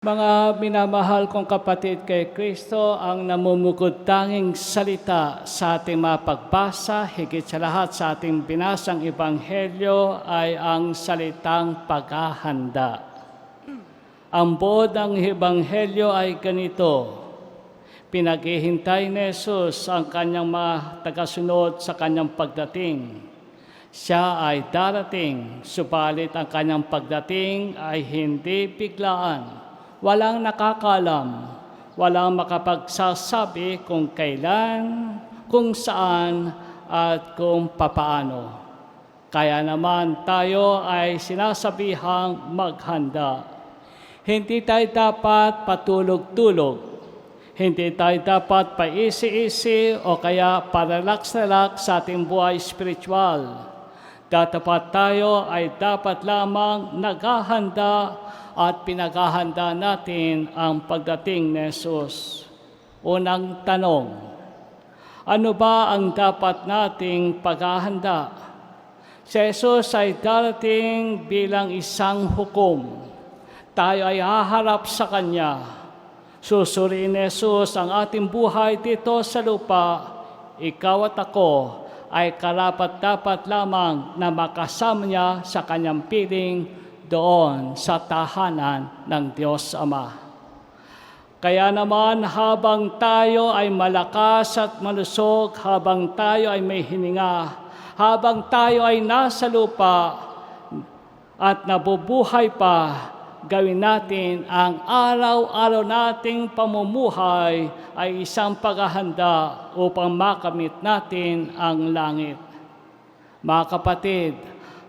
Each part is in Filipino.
Mga minamahal kong kapatid kay Kristo, ang namumukod tanging salita sa ating mapagbasa, higit sa lahat sa ating binasang ebanghelyo ay ang salitang paghahanda. Ang buod ng ebanghelyo ay ganito: pinaghihintay ni Jesus ang kanyang mga tagasunod sa kanyang pagdating. Siya ay darating, subalit ang kanyang pagdating ay hindi biglaan. Walang nakakalam, walang makapagsasabi kung kailan, kung saan, at kung papaano. Kaya naman tayo ay sinasabihang maghanda. Hindi tayo dapat patulog-tulog. Hindi tayo dapat paisi-isi o kaya parelax-relax sa ating buhay spiritual. Dapat tayo ay dapat lamang naghahanda at pinaghahanda natin ang pagdating ni Jesus. Unang tanong, ano ba ang dapat nating paghahanda? Si Jesus ay darating bilang isang hukom. Tayo ay haharap sa Kanya. Susuriin ni Jesus ang ating buhay dito sa lupa. Ikaw at ako ay karapat-dapat lamang na makasama niya sa Kanyang piling doon sa tahanan ng Diyos Ama. Kaya naman habang tayo ay malakas at malusog, habang tayo ay may hininga, habang tayo ay nasa lupa at nabubuhay pa, gawin natin ang araw-araw nating pamumuhay ay isang paghahanda upang makamit natin ang langit. Mga kapatid,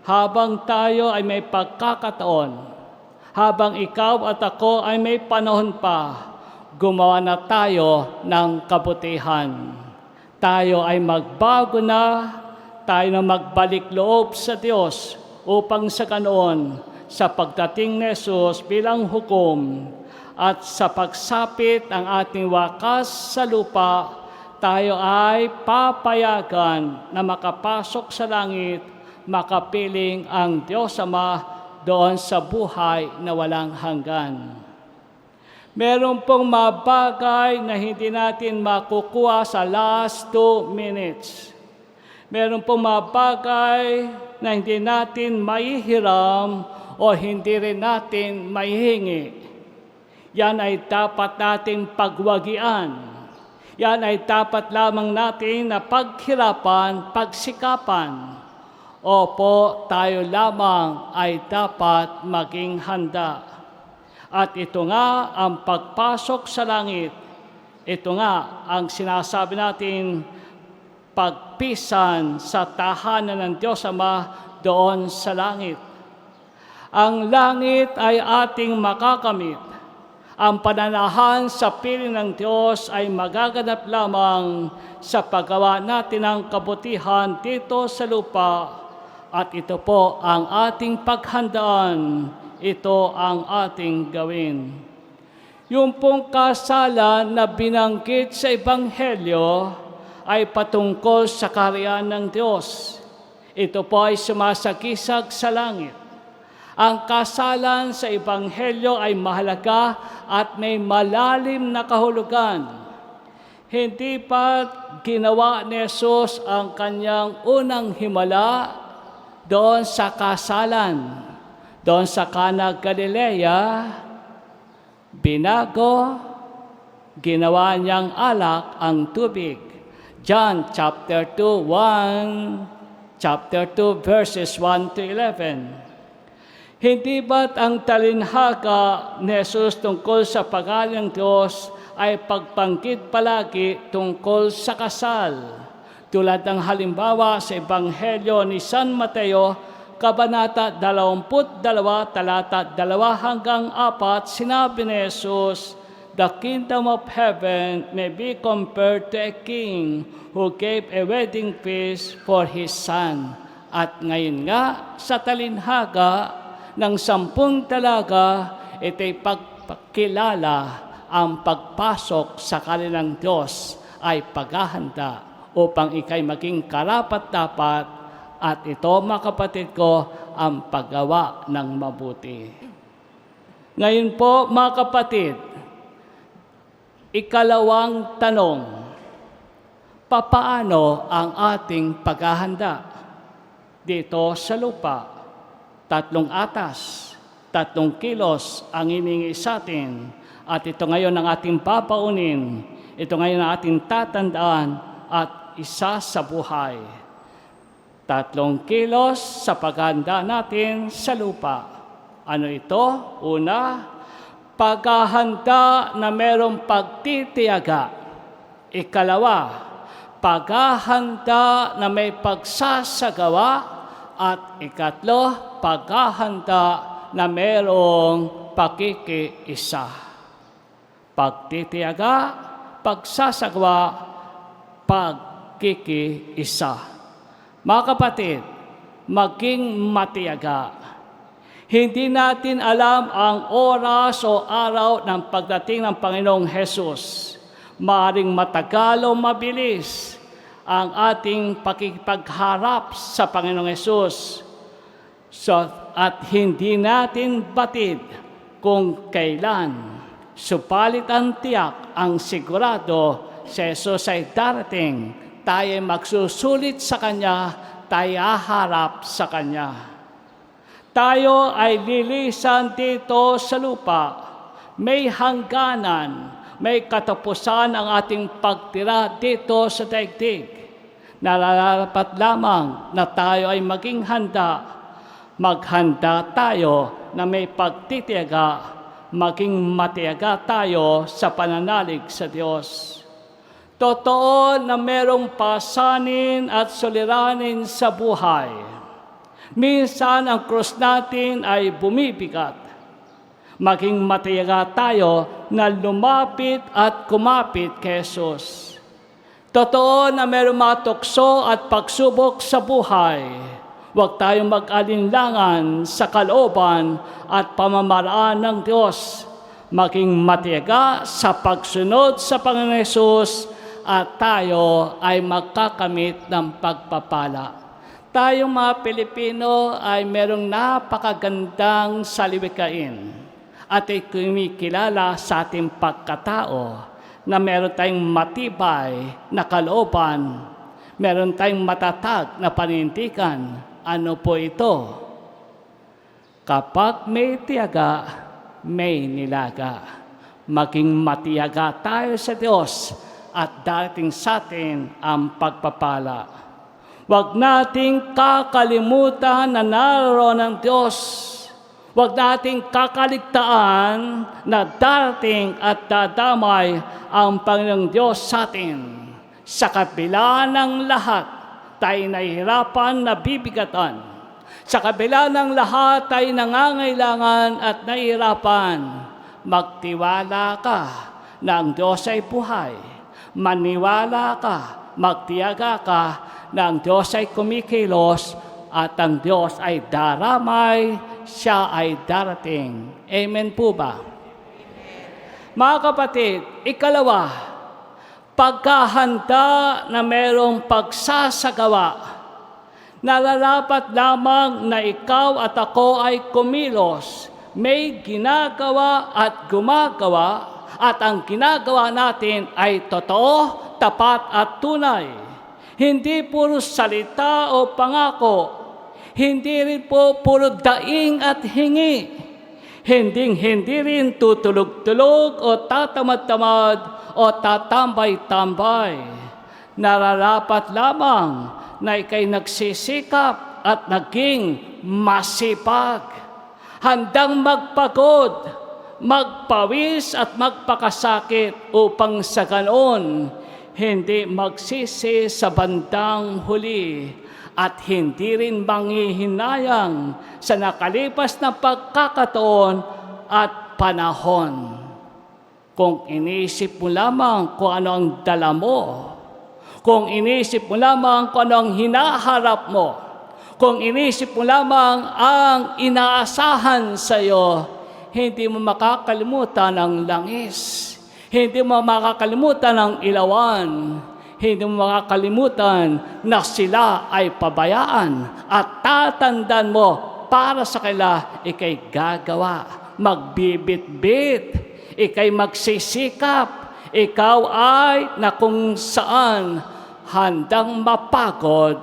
habang tayo ay may pagkakataon, habang ikaw at ako ay may panahon pa, gumawa na tayo ng kabutihan. Tayo ay magbago na, tayo na magbalik loob sa Diyos upang sa ganoon, sa pagdating ni Jesus bilang hukom at sa pagsapit ang ating wakas sa lupa, tayo ay papayagan na makapasok sa langit, makapiling ang Diyos Ama doon sa buhay na walang hanggan. Meron pong mga bagay na hindi natin makukuha sa last 2 minutes. Meron pong mga bagay na hindi natin maihiram o hindi rin natin maihingi. Yan ay dapat nating pagwagian. Yan ay dapat lamang natin na paghirapan, pagsikapan. Opo, tayo lamang ay dapat maging handa. At ito nga ang pagpasok sa langit. Ito nga ang sinasabi natin, pagpisan sa tahanan ng Diyos Ama doon sa langit. Ang langit ay ating makakamit. Ang pananahan sa piling ng Diyos ay magaganap lamang sa paggawa natin ng kabutihan dito sa lupa. At ito po ang ating paghandaan, ito ang ating gawin. Yung pong kasalan na binanggit sa Ebanghelyo ay patungkol sa kaharian ng Diyos. Ito po ay sumasagisag sa langit. Ang kasalan sa Ebanghelyo ay mahalaga at may malalim na kahulugan. Hindi pa ginawa ni Jesus ang kanyang unang himala doon sa kasalan, doon sa Cana Galilea, binago, ginawa niyang alak ang tubig. John chapter 2, chapter 2 verses 1 to 11. Hindi ba't ang talinhaga ni Jesus tungkol sa pag-ali ng Diyos ay pagbanggit palagi tungkol sa kasal? Tulad ng halimbawa sa Ebanghelyo ni San Mateo, Kabanata 22, talata 2 hanggang 4, sinabi ni Jesus, "The kingdom of heaven may be compared to a king who gave a wedding feast for his son." At ngayon nga, sa talinhaga ng 10 dalaga, ito'y pagkilala ang pagpasok sa kanilang Diyos ay paghahanda upang ikay maging karapat-dapat at ito, mga kapatid ko, ang paggawa ng mabuti. Ngayon po, mga kapatid, ikalawang tanong, papaano ang ating paghahanda dito sa lupa? 3 atas, 3 kilos ang hiningi sa atin. At ito ngayon ang ating papaunin. Ito ngayon ang ating tatandaan at isa sa buhay. 3 kilos sa paghahanda natin sa lupa. Ano ito? Una, paghahanda na merong pagtitiyaga. Ikalawa, paghahanda na may pagsasagawa. At ikatlo, paghahanda na merong pakikiisa. Pagtitiyaga, pagsasagawa, pagkikiisa. Mga kapatid, maging matiyaga. Hindi natin alam ang oras o araw ng pagdating ng Panginoong Hesus. Maaring matagal o mabilis ang ating pakikipagharap sa Panginoong Hesus. At hindi natin batid kung kailan. Supalit ang tiyak, ang sigurado, si Hesus ay darating. Tayo ay magsusulit sa Kanya, tayo haharap sa Kanya. Tayo ay lilisan dito sa lupa. May hangganan, may katapusan ang ating pagtira dito sa daigdig. Nararapat lamang na tayo ay maging handa. Maghanda tayo na may pagtitiyaga, maging matiyaga tayo sa pananalig sa Diyos. Totoo na merong pasanin at suliranin sa buhay. Minsan ang krus natin ay bumibigat. Maging matiyaga tayo na lumapit at kumapit kay Jesus. Totoo na mayroong mga tukso at pagsubok sa buhay. Huwag tayong mag-alinlangan sa kalooban at pamamaraan ng Diyos. Maging matiyaga sa pagsunod sa Panginoon Jesus at tayo ay magkakamit ng pagpapala. Tayong mga Pilipino ay merong napakagandang salawikain at ay kumikilala sa ating pagkatao na meron tayong matibay na kalooban, meron tayong matatag na panindigan. Ano po ito? Kapag may tiyaga, may nilaga. Maging matiyaga tayo sa Diyos at darating sa atin ang pagpapala. Huwag nating kakalimutan na naroon ng Diyos. Huwag nating kakaligtaan na darating at dadamay ang Panginoong Diyos sa atin. Sa kabila ng lahat, tayo nahihirapan na bibigatan. Sa kabila ng lahat, tayo nangangailangan at nahihirapan. Magtiwala ka na ang Diyos ay buhay. Maniwala ka, magtiyaga ka na ang Diyos ay kumikilos at ang Diyos ay daramay, siya ay darating. Amen po ba? Amen. Mga kapatid, ikalawa, pagkahanda na mayroong pagsasagawa, nararapat lamang na ikaw at ako ay kumilos, may ginagawa at gumagawa, at ang ginagawa natin ay totoo, tapat at tunay. Hindi puro salita o pangako, hindi rin po puro daing at hingi, hindi rin tutulog-tulog o tatamad-tamad o tatambay-tambay. Nararapat lamang na ikay nagsisikap at naging masipag, handang magpagod, magpawis at magpakasakit upang sa ganoon hindi magsisi sa bandang huli at hindi rin manghihinayang sa nakalipas na pagkakataon at panahon. Kung inisip mo lamang kung ano ang dala mo, kung inisip mo lamang kung ano ang hinaharap mo, kung inisip mo lamang ang inaasahan sa iyo, hindi mo makakalimutan ang langis. Hindi mo makakalimutan ang ilawan. Hindi mo makakalimutan na sila ay pabayaan at tatandaan mo para sa kanila ikay gagawa, magbibit-bit, ika'y magsisikap, ikaw ay na kung saan handang mapagod,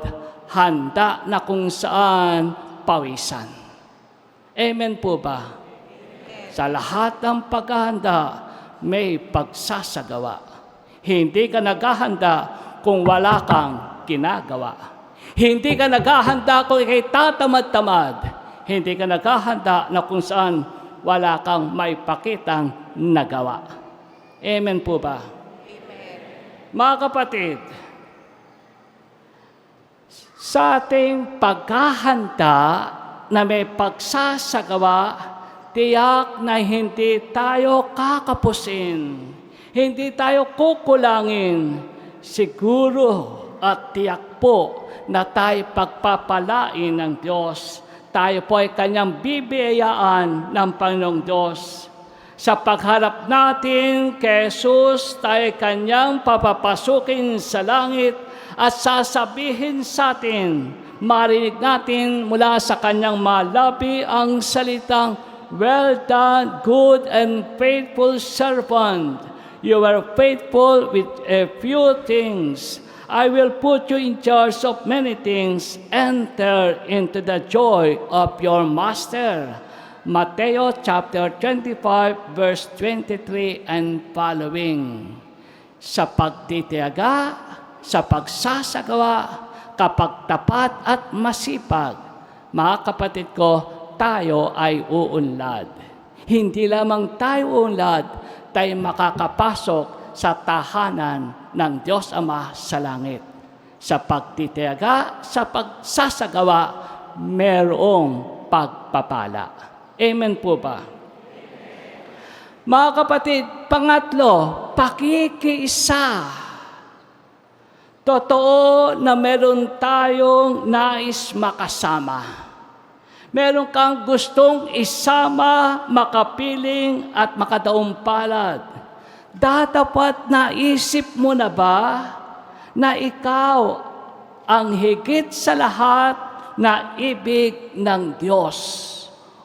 handa na kung saan pawisan. Amen po ba? Sa lahat ng paghahanda, may pagsasagawa. Hindi ka naghahanda kung wala kang ginagawa. Hindi ka naghahanda kung ikay tatamad-tamad. Hindi ka naghahanda na kung saan wala kang maipakitang nagawa. Amen po ba? Amen. Mga kapatid, sa ating paghahanda na may pagsasagawa, tiyak na hindi tayo kakapusin, hindi tayo kukulangin. Siguro at tiyak po na tayo pagpapalain ng Diyos. Tayo po ay Kanyang bibiyayaan ng Panginoong Diyos. Sa pagharap natin kay Jesus, tayo ay Kanyang papapasukin sa langit at sasabihin sa atin, marinig natin mula sa Kanyang malabi ang salitang, "Well done, good and faithful servant. You are faithful with a few things. I will put you in charge of many things. Enter into the joy of your master." Mateo chapter 25, verse 23 and following. Sa pagtitiyaga, sa pagsasagawa, kapag tapat at masipag, mga kapatid ko, tayo ay uunlad. Hindi lamang tayo uunlad, tayo makakapasok sa tahanan ng Diyos Ama sa langit. Sa pagtitiyaga, sa pagsasagawa, mayroong pagpapala. Amen po ba? Mga kapatid, pangatlo, pakikiisa. Totoo na meron tayong nais makasama. Meron kang gustong isama, makapiling at makadaumpalad. Dapat naisip mo na ba na ikaw ang higit sa lahat na ibig ng Diyos?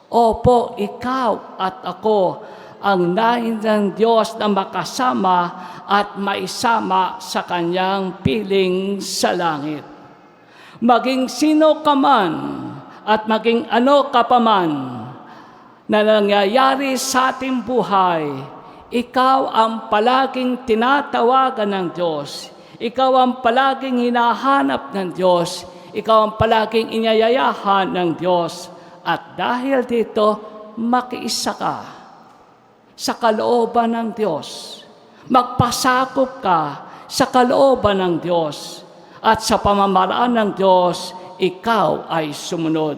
Opo, ikaw at ako ang nais ng Diyos na makasama at maisama sa Kanyang piling sa langit. Maging sino ka man at maging ano ka pa man na nangyayari sa ating buhay, ikaw ang palaging tinatawagan ng Diyos. Ikaw ang palaging hinahanap ng Diyos. Ikaw ang palaging inyayayahan ng Diyos. At dahil dito, makiisa ka sa kalooban ng Diyos. Magpasakop ka sa kalooban ng Diyos. At sa pamamaraan ng Diyos, ikaw ay sumunod.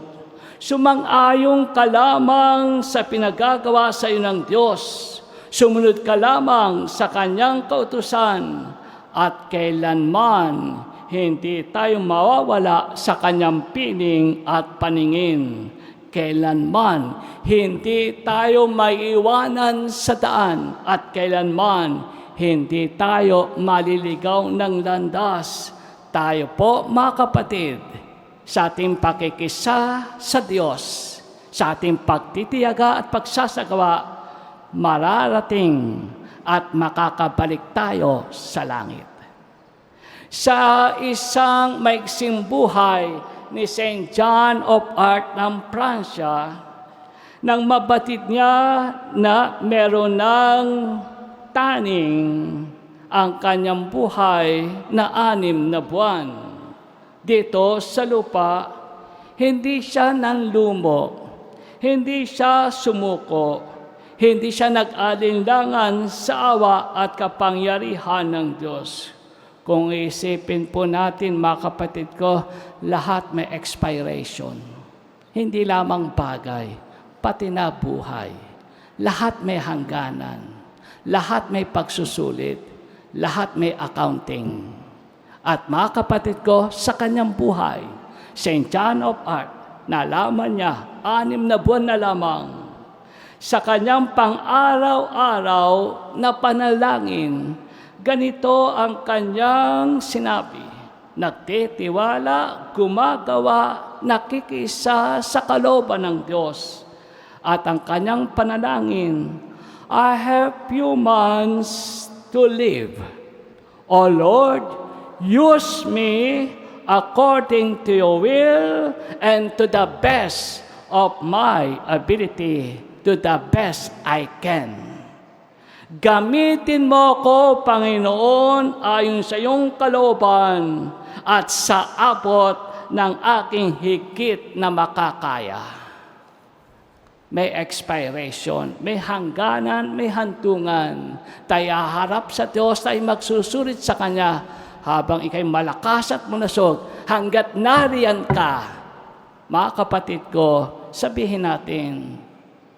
Sumang-ayong ka lamang sa pinagagawa sa iyo ng Diyos. Sumunod ka lamang sa Kanyang kautusan. At kailanman, hindi tayo mawawala sa Kanyang piling at paningin. Kailanman, hindi tayo maiiwanan sa daan at kailanman, hindi tayo maliligaw ng landas. Tayo po, mga kapatid, sa ating pakikisa sa Diyos, sa ating pagtitiyaga at pagsasagawa, mararating at makakabalik tayo sa langit. Sa isang maiksing buhay ni St. John of Arc ng Pransya, nang mabatid niya na meron ng taning ang kanyang buhay na 6 na buwan. Dito sa lupa, hindi siya nanlumo, hindi siya sumuko, hindi siya nag-alinlangan sa awa at kapangyarihan ng Diyos. Kung isipin po natin, mga kapatid ko, lahat may expiration. Hindi lamang bagay, pati na buhay. Lahat may hangganan. Lahat may pagsusulit. Lahat may accounting. At mga kapatid ko, sa kanyang buhay, St. John of Arc, nalaman niya, 6 na buwan na lamang, sa kanyang pang-araw-araw na panalangin, ganito ang kanyang sinabi, nagtitiwala, gumagawa, nakikisa sa kalooban ng Diyos. At ang kanyang panalangin, I have few months to live. O Lord, use me according to your will and to the best of my ability, to the best I can. Gamitin mo ko, Panginoon, ayon sa iyong kalooban at sa abot ng aking higit na makakaya. May expiration, may hangganan, may hantungan. Tayo harap sa Diyos, tayo magsusulit sa Kanya habang ikay malakas at manasog hanggat nariyan ka. Mga kapatid ko, sabihin natin,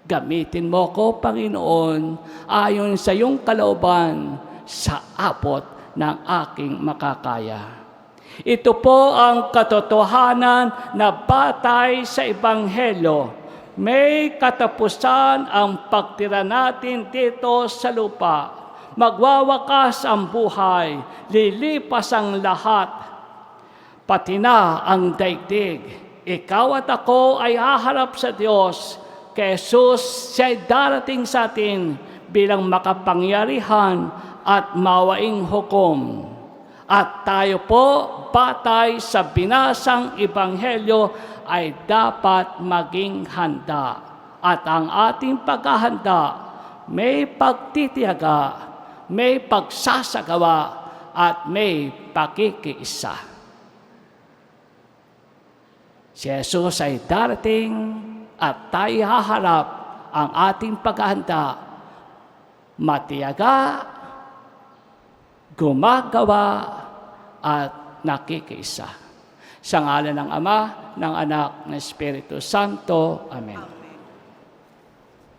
gamitin mo ko, Panginoon, ayon sa iyong kalooban sa abot ng aking makakaya. Ito po ang katotohanan na batay sa Ebanghelyo. May katapusan ang pagtira natin dito sa lupa. Magwawakas ang buhay, lilipas ang lahat, pati na ang daigdig. Ikaw at ako ay haharap sa Diyos. Kay Jesus, siya'y darating sa atin bilang makapangyarihan at mawaing hukom. At tayo po, batay sa binasang Ebanghelyo, ay dapat maging handa. At ang ating paghahanda, may pagtitiyaga, may pagsasagawa, at may pakikiisa. Si Jesus ay darating at tayo haharap ang ating paghahanda, matiyaga, gumagawa, at nakikiisa. Sa ngalan ng Ama, ng Anak, ng Espiritu Santo. Amen.